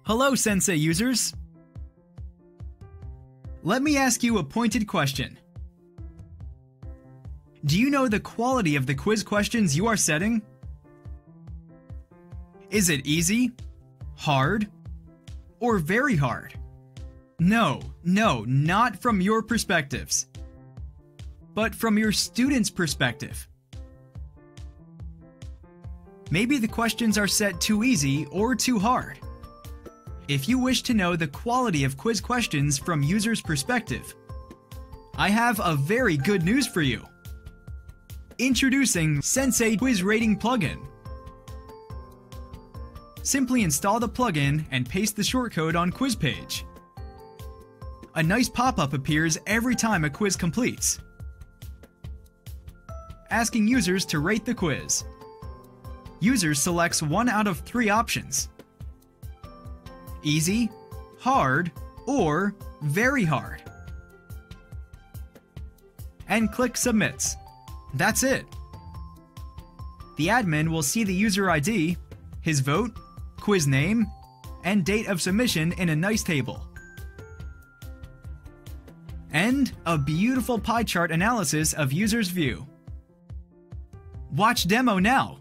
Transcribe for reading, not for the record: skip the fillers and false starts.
Hello, Sensei users! Let me ask you a pointed question. Do you know the quality of the quiz questions you are setting? Is it easy, hard, or very hard? No, not from your perspectives, but from your student's perspective. Maybe the questions are set too easy or too hard. If you wish to know the quality of quiz questions from users' perspective, I have a very good news for you. Introducing Sensei Quiz Rating Plugin. Simply install the plugin and paste the shortcode on quiz page. A nice pop-up appears every time a quiz completes, asking users to rate the quiz. User selects one out of 3 options: easy, hard, or very hard, and click Submits. That's it. The admin will see the user ID, his vote, quiz name, and date of submission in a nice table. And a beautiful pie chart analysis of user's view. Watch demo now.